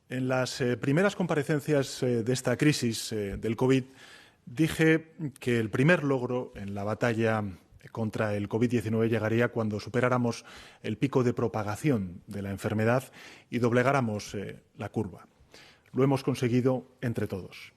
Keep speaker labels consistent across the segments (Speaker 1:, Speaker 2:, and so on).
Speaker 1: En las primeras comparecencias de esta crisis del COVID dije que el primer logro en la batalla contra el COVID-19 llegaría cuando superáramos el pico de propagación de la enfermedad y doblegáramos la curva. Lo hemos conseguido entre todos.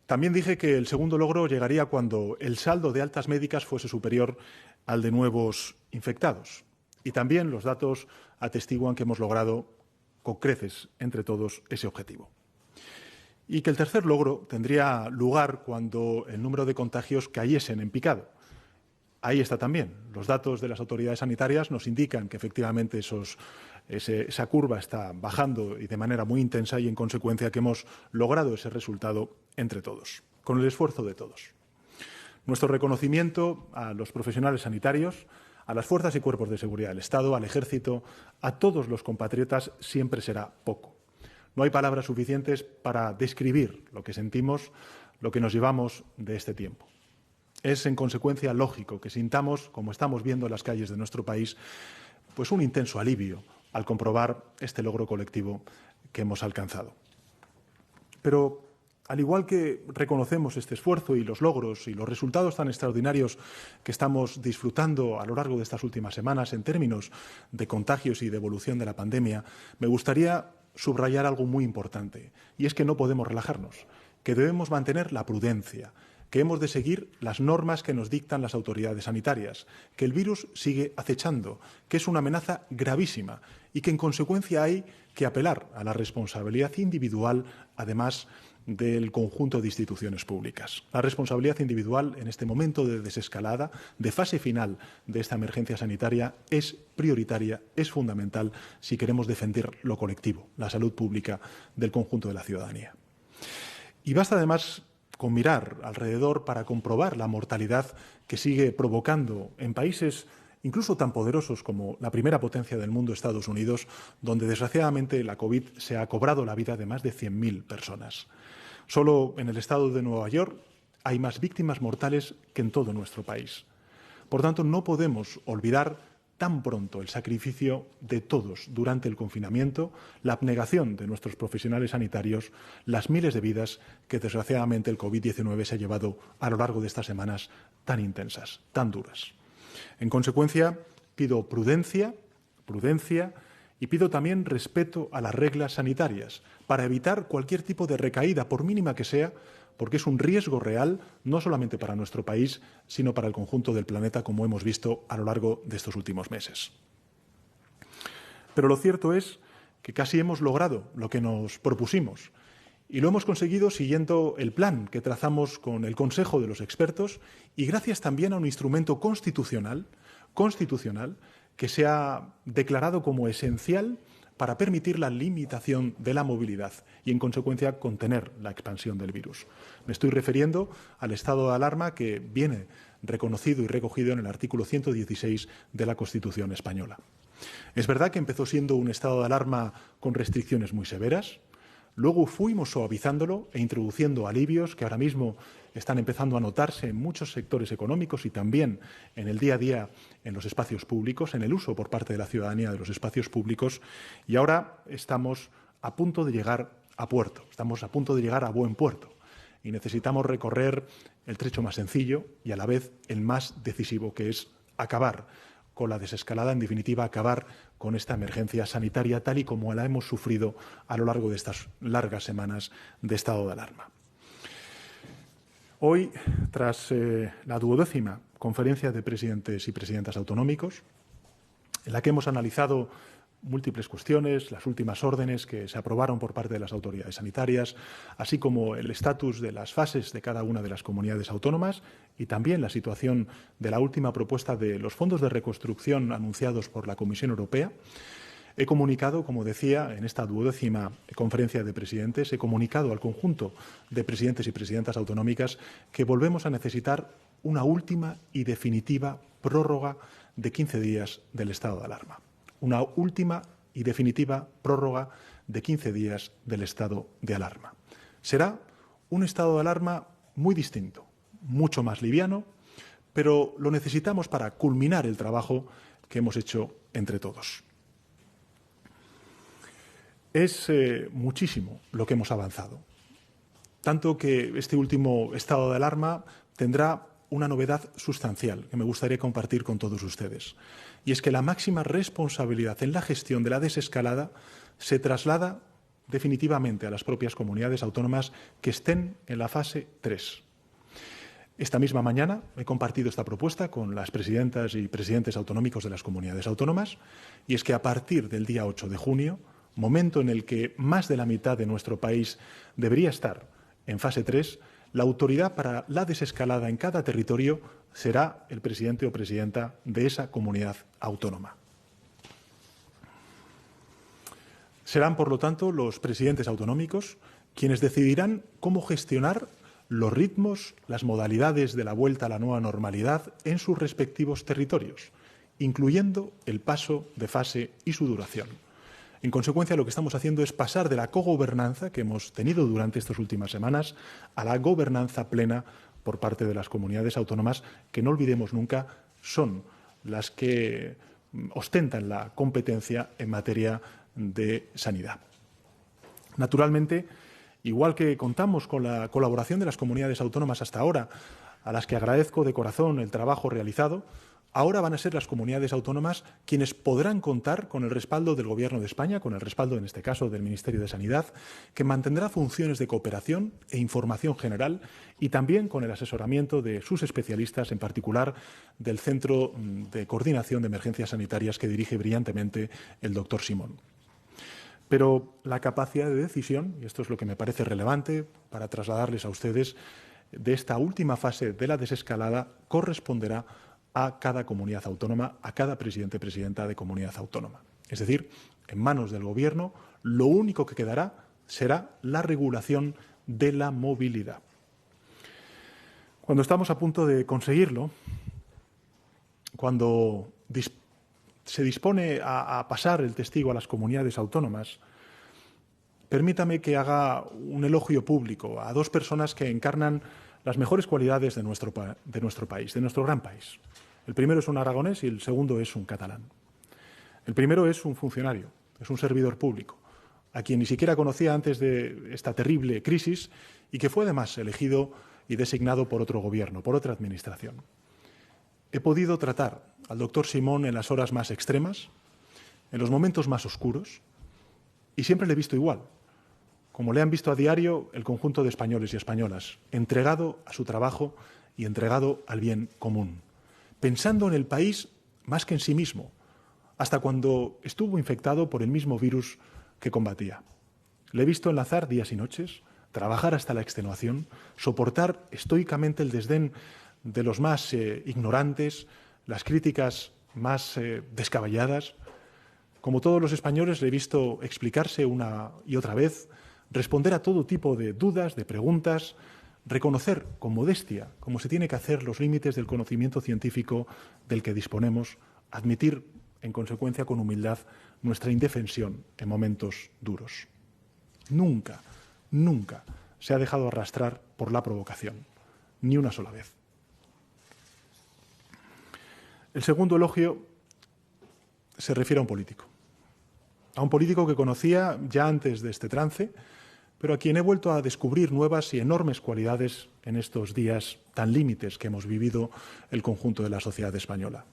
Speaker 1: También dije que el segundo logro llegaría cuando el saldo de altas médicas fuese superior al de nuevos infectados. Y también los datos atestiguan que hemos logrado con creces entre todos ese objetivo. Y que el tercer logro tendría lugar cuando el número de contagios cayesen en picado. Ahí está también. Los datos de las autoridades sanitarias nos indican que efectivamente esa curva está bajando y de manera muy intensa y en consecuencia que hemos logrado ese resultado entre todos, con el esfuerzo de todos. Nuestro reconocimiento a los profesionales sanitarios, a las fuerzas y cuerpos de seguridad del Estado, al Ejército, a todos los compatriotas siempre será poco. No hay palabras suficientes para describir lo que sentimos, lo que nos llevamos de este tiempo. Es, en consecuencia, lógico que sintamos, como estamos viendo en las calles de nuestro país, pues un intenso alivio al comprobar este logro colectivo que hemos alcanzado. Pero, al igual que reconocemos este esfuerzo y los logros y los resultados tan extraordinarios que estamos disfrutando a lo largo de estas últimas semanas en términos de contagios y de evolución de la pandemia, me gustaría subrayar algo muy importante, y es que no podemos relajarnos, que debemos mantener la prudencia, que hemos de seguir las normas que nos dictan las autoridades sanitarias, que el virus sigue acechando, que es una amenaza gravísima y que, en consecuencia, hay que apelar a la responsabilidad individual, además del conjunto de instituciones públicas. La responsabilidad individual en este momento de desescalada, de fase final de esta emergencia sanitaria, es prioritaria, es fundamental si queremos defender lo colectivo, la salud pública del conjunto de la ciudadanía. Y basta además con mirar alrededor para comprobar la mortalidad que sigue provocando en países incluso tan poderosos como la primera potencia del mundo, Estados Unidos, donde desgraciadamente la COVID se ha cobrado la vida de más de 100.000 personas. Solo en el estado de Nueva York hay más víctimas mortales que en todo nuestro país. Por tanto, no podemos olvidar tan pronto el sacrificio de todos durante el confinamiento, la abnegación de nuestros profesionales sanitarios, las miles de vidas que desgraciadamente el COVID-19 se ha llevado a lo largo de estas semanas tan intensas, tan duras. En consecuencia, pido prudencia y pido también respeto a las reglas sanitarias para evitar cualquier tipo de recaída, por mínima que sea, porque es un riesgo real no solamente para nuestro país, sino para el conjunto del planeta, como hemos visto a lo largo de estos últimos meses. Pero lo cierto es que casi hemos logrado lo que nos propusimos y lo hemos conseguido siguiendo el plan que trazamos con el Consejo de los Expertos y gracias también a un instrumento constitucional que se ha declarado como esencial para permitir la limitación de la movilidad y, en consecuencia, contener la expansión del virus. Me estoy refiriendo al estado de alarma que viene reconocido y recogido en el artículo 116 de la Constitución española. Es verdad que empezó siendo un estado de alarma con restricciones muy severas. Luego fuimos suavizándolo e introduciendo alivios que ahora mismo están empezando a notarse en muchos sectores económicos y también en el día a día en los espacios públicos, en el uso por parte de la ciudadanía de los espacios públicos. Y ahora estamos a punto de llegar a puerto, estamos a punto de llegar a buen puerto. Y necesitamos recorrer el trecho más sencillo y a la vez el más decisivo, que es acabar con la desescalada, en definitiva, acabar con esta emergencia sanitaria tal y como la hemos sufrido a lo largo de estas largas semanas de estado de alarma. Hoy, tras la 12ª Conferencia de Presidentes y Presidentas Autonómicos, en la que hemos analizado múltiples cuestiones, las últimas órdenes que se aprobaron por parte de las autoridades sanitarias, así como el estatus de las fases de cada una de las comunidades autónomas y también la situación de la última propuesta de los fondos de reconstrucción anunciados por la Comisión Europea. He comunicado, como decía, en esta 12ª Conferencia de Presidentes, he comunicado al conjunto de presidentes y presidentas autonómicas que volvemos a necesitar una última y definitiva prórroga de 15 días del estado de alarma. Una última y definitiva prórroga de 15 días del estado de alarma. Será un estado de alarma muy distinto, mucho más liviano, pero lo necesitamos para culminar el trabajo que hemos hecho entre todos. Es muchísimo lo que hemos avanzado. Tanto que este último estado de alarma tendrá una novedad sustancial que me gustaría compartir con todos ustedes. Y es que la máxima responsabilidad en la gestión de la desescalada se traslada definitivamente a las propias comunidades autónomas que estén en la fase 3. Esta misma mañana he compartido esta propuesta con las presidentas y presidentes autonómicos de las comunidades autónomas, y es que a partir del día 8 de junio, momento en el que más de la mitad de nuestro país debería estar en fase 3, la autoridad para la desescalada en cada territorio será el presidente o presidenta de esa comunidad autónoma. Serán, por lo tanto, los presidentes autonómicos quienes decidirán cómo gestionar los ritmos, las modalidades de la vuelta a la nueva normalidad en sus respectivos territorios, incluyendo el paso de fase y su duración. En consecuencia, lo que estamos haciendo es pasar de la cogobernanza que hemos tenido durante estas últimas semanas a la gobernanza plena por parte de las comunidades autónomas, que no olvidemos nunca son las que ostentan la competencia en materia de sanidad. Naturalmente, igual que contamos con la colaboración de las comunidades autónomas hasta ahora, a las que agradezco de corazón el trabajo realizado, ahora van a ser las comunidades autónomas quienes podrán contar con el respaldo del Gobierno de España, con el respaldo, en este caso, del Ministerio de Sanidad, que mantendrá funciones de cooperación e información general y también con el asesoramiento de sus especialistas, en particular del Centro de Coordinación de Emergencias Sanitarias que dirige brillantemente el doctor Simón. Pero la capacidad de decisión, y esto es lo que me parece relevante para trasladarles a ustedes, de esta última fase de la desescalada corresponderá a cada comunidad autónoma, a cada presidente o presidenta de comunidad autónoma. Es decir, en manos del Gobierno, lo único que quedará será la regulación de la movilidad. Cuando estamos a punto de conseguirlo, cuando se dispone a pasar el testigo a las comunidades autónomas, permítame que haga un elogio público a dos personas que encarnan las mejores cualidades de nuestro país, de nuestro gran país. El primero es un aragonés y el segundo es un catalán. El primero es un funcionario, es un servidor público, a quien ni siquiera conocía antes de esta terrible crisis y que fue además elegido y designado por otro gobierno, por otra administración. He podido tratar al doctor Simón en las horas más extremas, en los momentos más oscuros, y siempre le he visto igual, como le han visto a diario el conjunto de españoles y españolas, entregado a su trabajo y entregado al bien común, pensando en el país más que en sí mismo, hasta cuando estuvo infectado por el mismo virus que combatía. Le he visto enlazar días y noches, trabajar hasta la extenuación, soportar estoicamente el desdén de los más ignorantes, las críticas más descabelladas. Como todos los españoles, le he visto explicarse una y otra vez, responder a todo tipo de dudas, de preguntas, reconocer con modestia, como se tiene que hacer, los límites del conocimiento científico del que disponemos, admitir, en consecuencia, con humildad, nuestra indefensión en momentos duros. Nunca, nunca se ha dejado arrastrar por la provocación, ni una sola vez. El segundo elogio se refiere a un político que conocía ya antes de este trance, pero a quien he vuelto a descubrir nuevas y enormes cualidades en estos días tan límites que hemos vivido el conjunto de la sociedad española.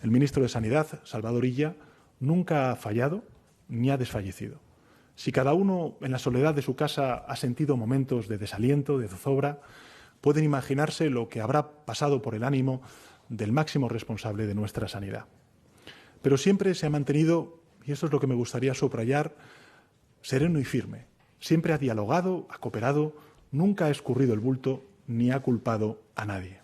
Speaker 1: El ministro de Sanidad, Salvador Illa, nunca ha fallado ni ha desfallecido. Si cada uno en la soledad de su casa ha sentido momentos de desaliento, de zozobra, pueden imaginarse lo que habrá pasado por el ánimo del máximo responsable de nuestra sanidad. Pero siempre se ha mantenido, y esto es lo que me gustaría subrayar, sereno y firme. Siempre ha dialogado, ha cooperado, nunca ha escurrido el bulto ni ha culpado a nadie.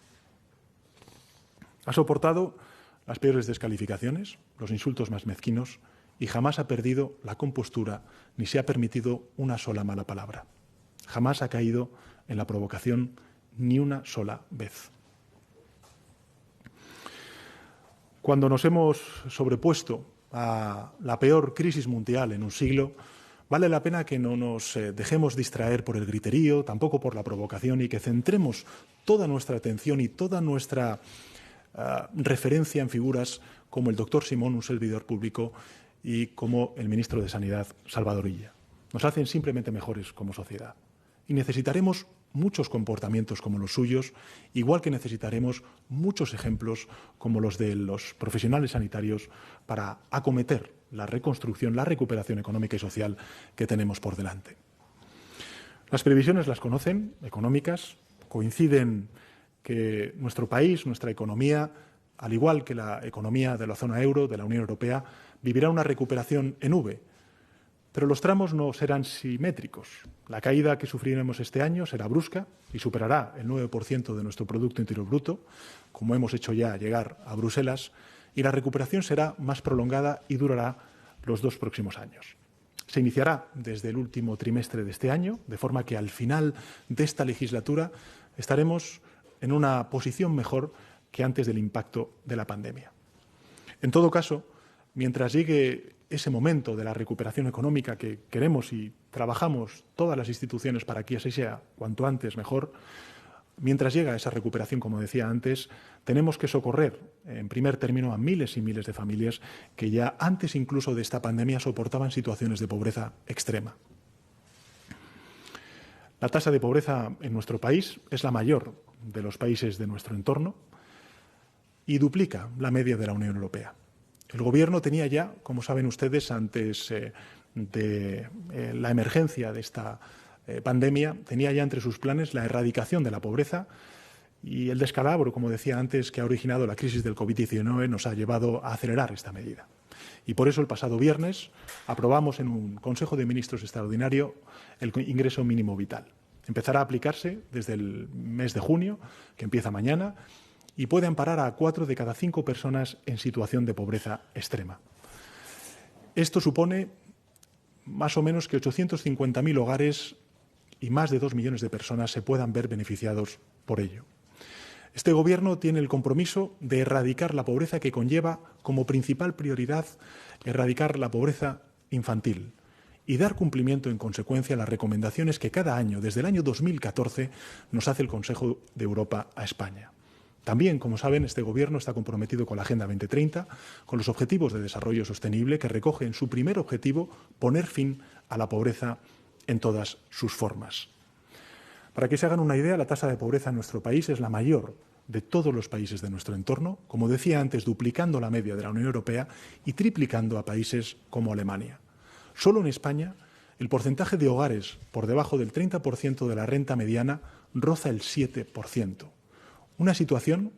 Speaker 1: Ha soportado las peores descalificaciones, los insultos más mezquinos y jamás ha perdido la compostura ni se ha permitido una sola mala palabra. Jamás ha caído en la provocación ni una sola vez. Cuando nos hemos sobrepuesto a la peor crisis mundial en un siglo, vale la pena que no nos dejemos distraer por el griterío, tampoco por la provocación, y que centremos toda nuestra atención y toda nuestra referencia en figuras como el doctor Simón, un servidor público, y como el ministro de Sanidad, Salvador Illa. Nos hacen simplemente mejores como sociedad. Y necesitaremos muchos comportamientos como los suyos, igual que necesitaremos muchos ejemplos como los de los profesionales sanitarios para acometer la reconstrucción, la recuperación económica y social que tenemos por delante. Las previsiones las conocen, económicas, coinciden que nuestro país, nuestra economía, al igual que la economía de la zona euro, de la Unión Europea, vivirá una recuperación en V. Pero los tramos no serán simétricos. La caída que sufriremos este año será brusca y superará el 9% de nuestro Producto Interior Bruto, como hemos hecho ya llegar a Bruselas, y la recuperación será más prolongada y durará los 2 próximos años. Se iniciará desde el último trimestre de este año, de forma que al final de esta legislatura estaremos en una posición mejor que antes del impacto de la pandemia. En todo caso, mientras llegue ese momento de la recuperación económica que queremos y trabajamos todas las instituciones para que así sea cuanto antes mejor, mientras llega esa recuperación, como decía antes, tenemos que socorrer en primer término a miles y miles de familias que ya antes incluso de esta pandemia soportaban situaciones de pobreza extrema. La tasa de pobreza en nuestro país es la mayor de los países de nuestro entorno y duplica la media de la Unión Europea. El Gobierno tenía ya, como saben ustedes, antes de la emergencia de esta pandemia, tenía ya entre sus planes la erradicación de la pobreza y el descalabro, como decía antes, que ha originado la crisis del COVID-19 nos ha llevado a acelerar esta medida. Y por eso el pasado viernes aprobamos en un Consejo de Ministros extraordinario el ingreso mínimo vital. Empezará a aplicarse desde el mes de junio, que empieza mañana, y puede amparar a 4 de cada 5 personas en situación de pobreza extrema. Esto supone más o menos que 850.000 hogares y más de 2 millones de personas se puedan ver beneficiados por ello. Este Gobierno tiene el compromiso de erradicar la pobreza que conlleva como principal prioridad erradicar la pobreza infantil y dar cumplimiento en consecuencia a las recomendaciones que cada año, desde el año 2014, nos hace el Consejo de Europa a España. También, como saben, este Gobierno está comprometido con la Agenda 2030, con los Objetivos de Desarrollo Sostenible, que recoge en su primer objetivo poner fin a la pobreza en todas sus formas. Para que se hagan una idea, la tasa de pobreza en nuestro país es la mayor de todos los países de nuestro entorno, como decía antes, duplicando la media de la Unión Europea y triplicando a países como Alemania. Solo en España, el porcentaje de hogares por debajo del 30% de la renta mediana roza el 7%. Una situación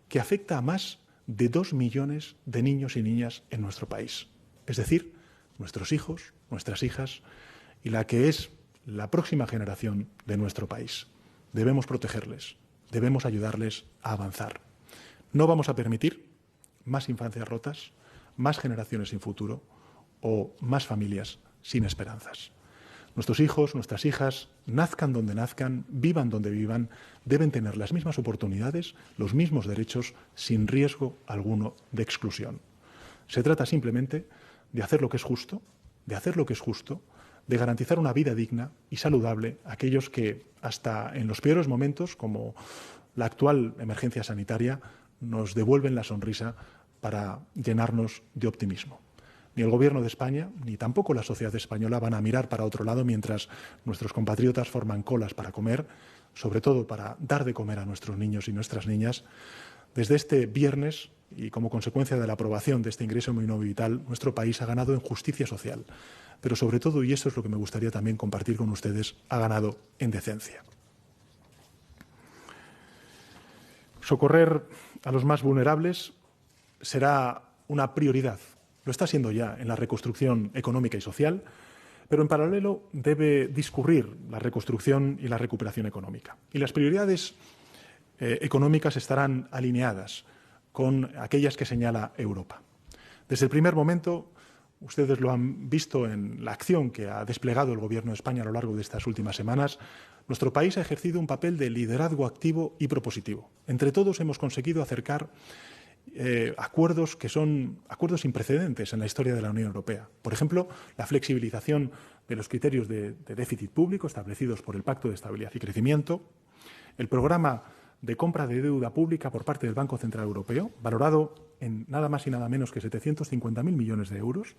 Speaker 1: que afecta a más de 2 millones de niños y niñas en nuestro país. Es decir, nuestros hijos, nuestras hijas y la que es la próxima generación de nuestro país. Debemos protegerles, debemos ayudarles a avanzar. No vamos a permitir más infancias rotas, más generaciones sin futuro o más familias sin esperanzas. Nuestros hijos, nuestras hijas, nazcan donde nazcan, vivan donde vivan, deben tener las mismas oportunidades, los mismos derechos, sin riesgo alguno de exclusión. Se trata simplemente de hacer lo que es justo, de garantizar una vida digna y saludable a aquellos que, hasta en los peores momentos, como la actual emergencia sanitaria, nos devuelven la sonrisa para llenarnos de optimismo. Ni el Gobierno de España, ni tampoco la sociedad española van a mirar para otro lado mientras nuestros compatriotas forman colas para comer, sobre todo para dar de comer a nuestros niños y nuestras niñas. Desde este viernes, y como consecuencia de la aprobación de este ingreso mínimo vital, nuestro país ha ganado en justicia social, pero sobre todo, y esto es lo que me gustaría también compartir con ustedes, ha ganado en decencia. Socorrer a los más vulnerables será una prioridad. Lo está siendo ya en la reconstrucción económica y social, pero en paralelo debe discurrir la reconstrucción y la recuperación económica. Y las prioridades económicas estarán alineadas con aquellas que señala Europa. Desde el primer momento, ustedes lo han visto en la acción que ha desplegado el Gobierno de España a lo largo de estas últimas semanas, nuestro país ha ejercido un papel de liderazgo activo y propositivo. Entre todos hemos conseguido acercar acuerdos que son acuerdos sin precedentes en la historia de la Unión Europea. Por ejemplo, la flexibilización de los criterios de déficit público establecidos por el Pacto de Estabilidad y Crecimiento, el programa de compra de deuda pública por parte del Banco Central Europeo, valorado en nada más y nada menos que 750.000 millones de euros.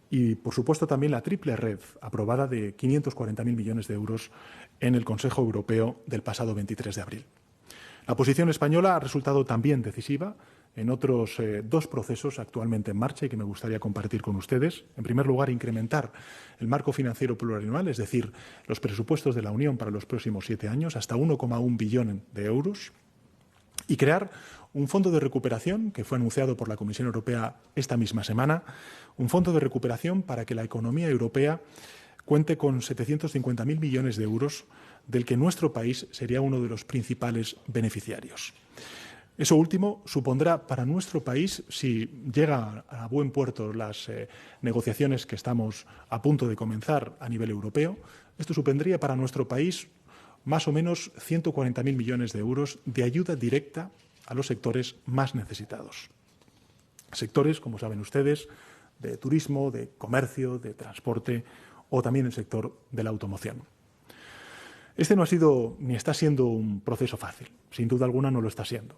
Speaker 1: Y, por supuesto, también la triple red aprobada de 540.000 millones de euros en el Consejo Europeo del pasado 23 de abril. La posición española ha resultado también decisiva en otros dos procesos actualmente en marcha y que me gustaría compartir con ustedes. En primer lugar, incrementar el marco financiero plurianual, es decir, los presupuestos de la Unión para los próximos 7 años, hasta 1,1 billón de euros, y crear un fondo de recuperación que fue anunciado por la Comisión Europea esta misma semana, un fondo de recuperación para que la economía europea cuente con 750.000 millones de euros, del que nuestro país sería uno de los principales beneficiarios. Eso último supondrá para nuestro país, si llega a buen puerto las negociaciones que estamos a punto de comenzar a nivel europeo, esto supondría para nuestro país más o menos 140.000 millones de euros de ayuda directa a los sectores más necesitados. Sectores, como saben ustedes, de turismo, de comercio, de transporte o también el sector de la automoción. Este no ha sido ni está siendo un proceso fácil, sin duda alguna no lo está siendo.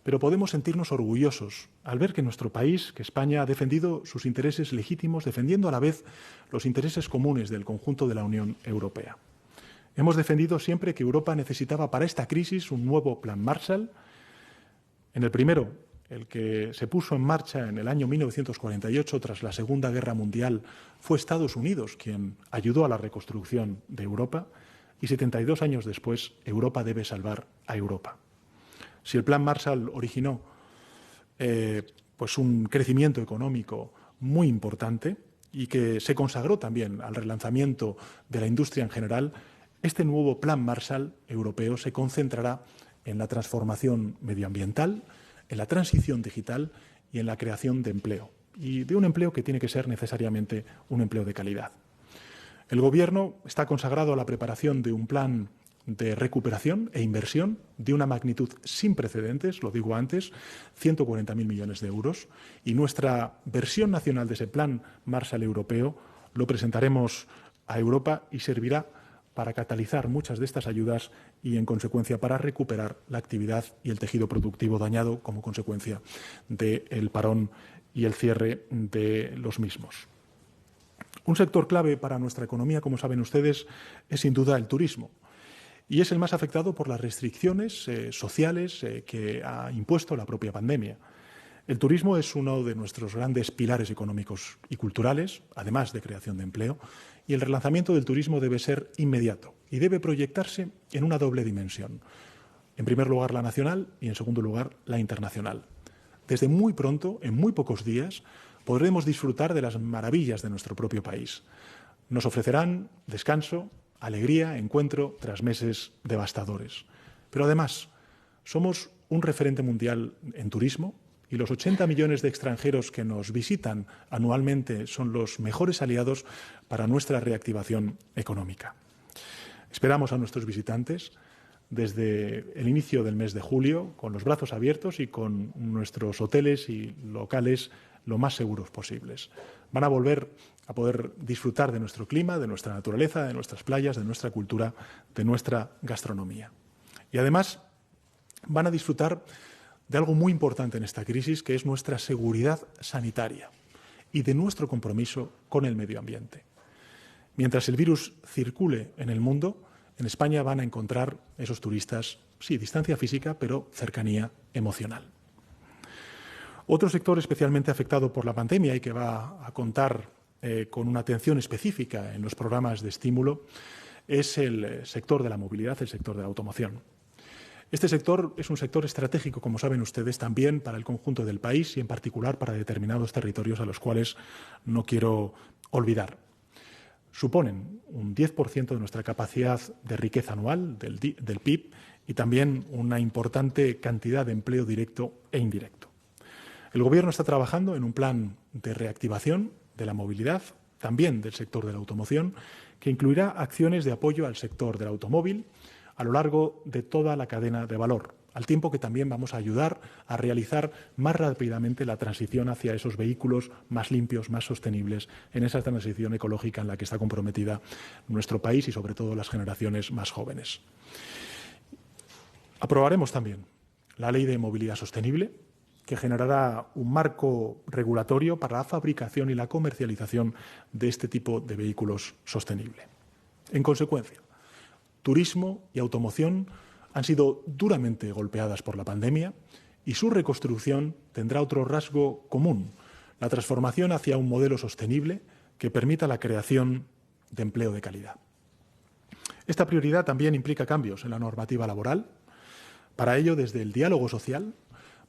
Speaker 1: Pero podemos sentirnos orgullosos al ver que nuestro país, que España, ha defendido sus intereses legítimos, defendiendo a la vez los intereses comunes del conjunto de la Unión Europea. Hemos defendido siempre que Europa necesitaba para esta crisis un nuevo plan Marshall. En el primero, el que se puso en marcha en el año 1948 tras la Segunda Guerra Mundial, fue Estados Unidos quien ayudó a la reconstrucción de Europa y 72 años después Europa debe salvar a Europa. Si el Plan Marshall originó pues un crecimiento económico muy importante y que se consagró también al relanzamiento de la industria en general, este nuevo Plan Marshall europeo se concentrará en la transformación medioambiental, en la transición digital y en la creación de empleo, y de un empleo que tiene que ser necesariamente un empleo de calidad. El Gobierno está consagrado a la preparación de un plan de recuperación e inversión de una magnitud sin precedentes, lo digo antes, 140.000 millones de euros, y nuestra versión nacional de ese plan Marshall europeo lo presentaremos a Europa y servirá para catalizar muchas de estas ayudas y, en consecuencia, para recuperar la actividad y el tejido productivo dañado como consecuencia del parón y el cierre de los mismos. Un sector clave para nuestra economía, como saben ustedes, es sin duda el turismo. Y es el más afectado por las restricciones sociales que ha impuesto la propia pandemia. El turismo es uno de nuestros grandes pilares económicos y culturales, además de creación de empleo, y el relanzamiento del turismo debe ser inmediato y debe proyectarse en una doble dimensión. En primer lugar, la nacional y, en segundo lugar, la internacional. Desde muy pronto, en muy pocos días, podremos disfrutar de las maravillas de nuestro propio país. Nos ofrecerán descanso, alegría, encuentro tras meses devastadores. Pero además, somos un referente mundial en turismo y los 80 millones de extranjeros que nos visitan anualmente son los mejores aliados para nuestra reactivación económica. Esperamos a nuestros visitantes desde el inicio del mes de julio con los brazos abiertos y con nuestros hoteles y locales lo más seguros posibles. Van a volver a poder disfrutar de nuestro clima, de nuestra naturaleza, de nuestras playas, de nuestra cultura, de nuestra gastronomía. Y además van a disfrutar de algo muy importante en esta crisis, que es nuestra seguridad sanitaria y de nuestro compromiso con el medio ambiente. Mientras el virus circule en el mundo, en España van a encontrar esos turistas, sí, distancia física, pero cercanía emocional. Otro sector especialmente afectado por la pandemia y que va a contar con una atención específica en los programas de estímulo es el sector de la movilidad, el sector de la automoción. Este sector es un sector estratégico, como saben ustedes, también para el conjunto del país y en particular para determinados territorios a los cuales no quiero olvidar. Suponen un 10% de nuestra capacidad de riqueza anual, del PIB, y también una importante cantidad de empleo directo e indirecto. El Gobierno está trabajando en un plan de reactivación de la movilidad, también del sector de la automoción, que incluirá acciones de apoyo al sector del automóvil a lo largo de toda la cadena de valor, al tiempo que también vamos a ayudar a realizar más rápidamente la transición hacia esos vehículos más limpios, más sostenibles, en esa transición ecológica en la que está comprometida nuestro país y sobre todo las generaciones más jóvenes. Aprobaremos también la Ley de Movilidad Sostenible, que generará un marco regulatorio para la fabricación y la comercialización de este tipo de vehículos sostenible. En consecuencia, turismo y automoción han sido duramente golpeadas por la pandemia y su reconstrucción tendrá otro rasgo común, la transformación hacia un modelo sostenible que permita la creación de empleo de calidad. Esta prioridad también implica cambios en la normativa laboral. Para ello, desde el diálogo social,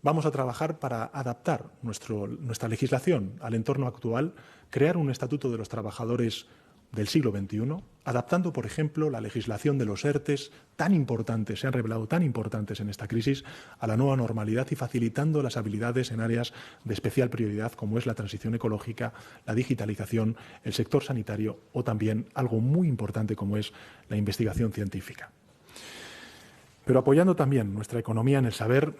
Speaker 1: vamos a trabajar para adaptar nuestra legislación al entorno actual, crear un estatuto de los trabajadores del siglo XXI, adaptando, por ejemplo, la legislación de los ERTEs, tan importantes, se han revelado tan importantes en esta crisis, a la nueva normalidad y facilitando las habilidades en áreas de especial prioridad, como es la transición ecológica, la digitalización, el sector sanitario o también algo muy importante como es la investigación científica. Pero apoyando también nuestra economía en el saber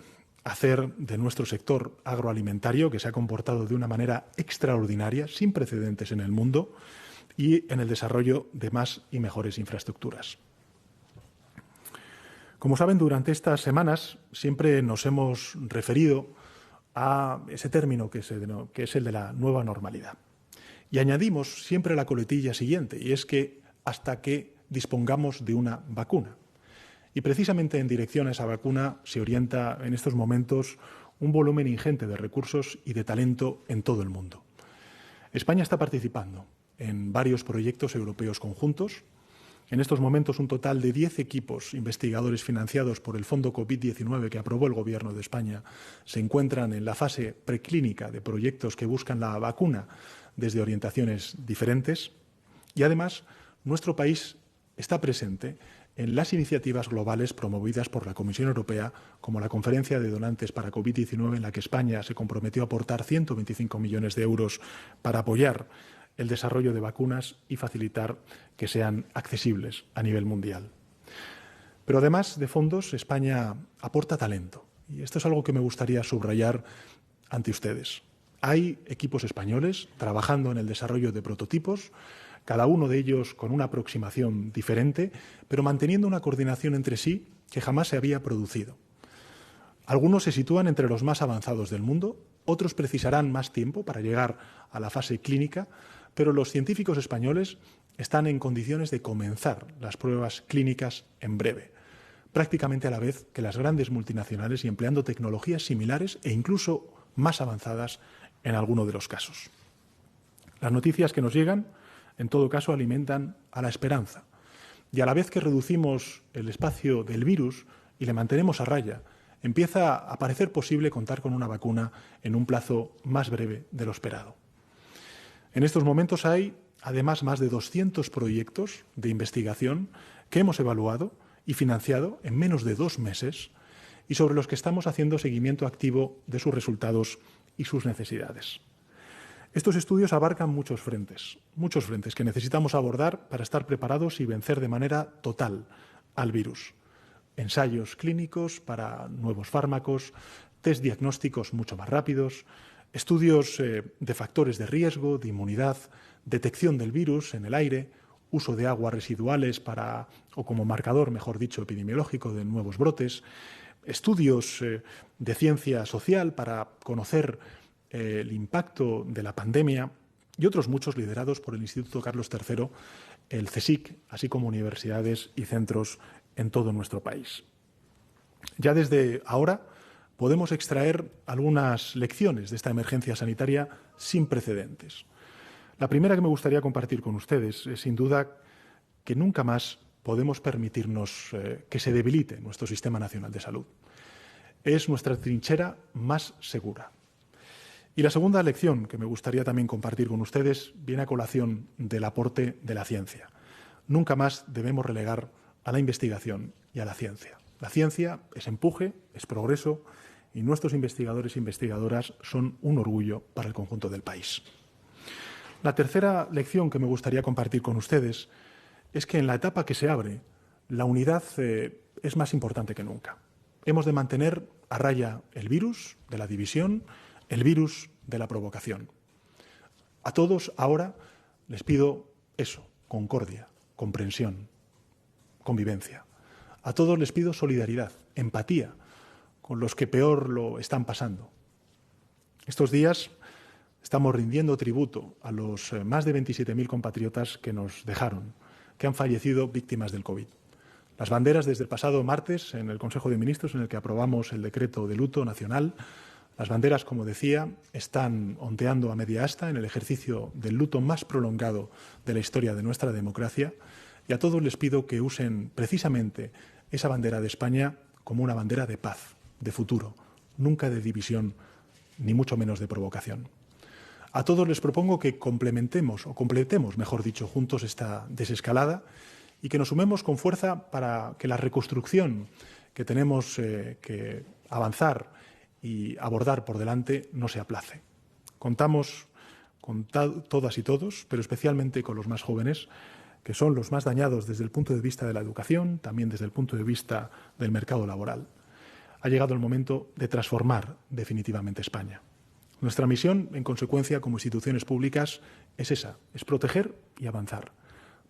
Speaker 1: hacer de nuestro sector agroalimentario, que se ha comportado de una manera extraordinaria, sin precedentes en el mundo, y en el desarrollo de más y mejores infraestructuras. Como saben, durante estas semanas siempre nos hemos referido a ese término que es el de la nueva normalidad. Y añadimos siempre la coletilla siguiente, y es que hasta que dispongamos de una vacuna. Y precisamente en dirección a esa vacuna se orienta en estos momentos un volumen ingente de recursos y de talento en todo el mundo. España está participando en varios proyectos europeos conjuntos. En estos momentos, un total de 10 equipos investigadores financiados por el Fondo COVID-19 que aprobó el Gobierno de España se encuentran en la fase preclínica de proyectos que buscan la vacuna desde orientaciones diferentes. Y además, nuestro país está presente en las iniciativas globales promovidas por la Comisión Europea, como la Conferencia de Donantes para COVID-19, en la que España se comprometió a aportar 125 millones de euros para apoyar el desarrollo de vacunas y facilitar que sean accesibles a nivel mundial. Pero además de fondos, España aporta talento. Y esto es algo que me gustaría subrayar ante ustedes. Hay equipos españoles trabajando en el desarrollo de prototipos, cada uno de ellos con una aproximación diferente, pero manteniendo una coordinación entre sí que jamás se había producido. Algunos se sitúan entre los más avanzados del mundo, otros precisarán más tiempo para llegar a la fase clínica, pero los científicos españoles están en condiciones de comenzar las pruebas clínicas en breve, prácticamente a la vez que las grandes multinacionales y empleando tecnologías similares e incluso más avanzadas en alguno de los casos. Las noticias que nos llegan, en todo caso, alimentan a la esperanza. Y a la vez que reducimos el espacio del virus y le mantenemos a raya, empieza a parecer posible contar con una vacuna en un plazo más breve de lo esperado. En estos momentos hay, además, más de 200 proyectos de investigación que hemos evaluado y financiado en menos de 2 meses y sobre los que estamos haciendo seguimiento activo de sus resultados y sus necesidades. Estos estudios abarcan muchos frentes que necesitamos abordar para estar preparados y vencer de manera total al virus. Ensayos clínicos para nuevos fármacos, test diagnósticos mucho más rápidos, estudios de factores de riesgo, de inmunidad, detección del virus en el aire, uso de aguas residuales o como marcador, mejor dicho, epidemiológico de nuevos brotes, estudios de ciencia social para conocer el impacto de la pandemia y otros muchos liderados por el Instituto Carlos III, el CSIC, así como universidades y centros en todo nuestro país. Ya desde ahora podemos extraer algunas lecciones de esta emergencia sanitaria sin precedentes. La primera que me gustaría compartir con ustedes es, sin duda, que nunca más podemos permitirnos que se debilite nuestro Sistema Nacional de Salud. Es nuestra trinchera más segura. Y la segunda lección que me gustaría también compartir con ustedes viene a colación del aporte de la ciencia. Nunca más debemos relegar a la investigación y a la ciencia. La ciencia es empuje, es progreso, y nuestros investigadores e investigadoras son un orgullo para el conjunto del país. La tercera lección que me gustaría compartir con ustedes es que en la etapa que se abre, la unidad es más importante que nunca. Hemos de mantener a raya el virus de la división, el virus de la provocación. A todos ahora les pido eso, concordia, comprensión, convivencia. A todos les pido solidaridad, empatía con los que peor lo están pasando. Estos días estamos rindiendo tributo a los más de 27.000 compatriotas que nos dejaron, que han fallecido víctimas del COVID. Las banderas desde el pasado martes en el Consejo de Ministros, en el que aprobamos el decreto de luto nacional, las banderas, como decía, están ondeando a media asta en el ejercicio del luto más prolongado de la historia de nuestra democracia, y a todos les pido que usen precisamente esa bandera de España como una bandera de paz, de futuro, nunca de división, ni mucho menos de provocación. A todos les propongo que completemos, mejor dicho, juntos esta desescalada y que nos sumemos con fuerza para que la reconstrucción que tenemos que avanzar y abordar por delante no se aplace. Contamos con todas y todos, pero especialmente con los más jóvenes, que son los más dañados desde el punto de vista de la educación, también desde el punto de vista del mercado laboral. Ha llegado el momento de transformar definitivamente España. Nuestra misión, en consecuencia, como instituciones públicas, es esa, es proteger y avanzar.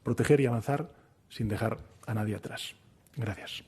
Speaker 1: Proteger y avanzar sin dejar a nadie atrás. Gracias.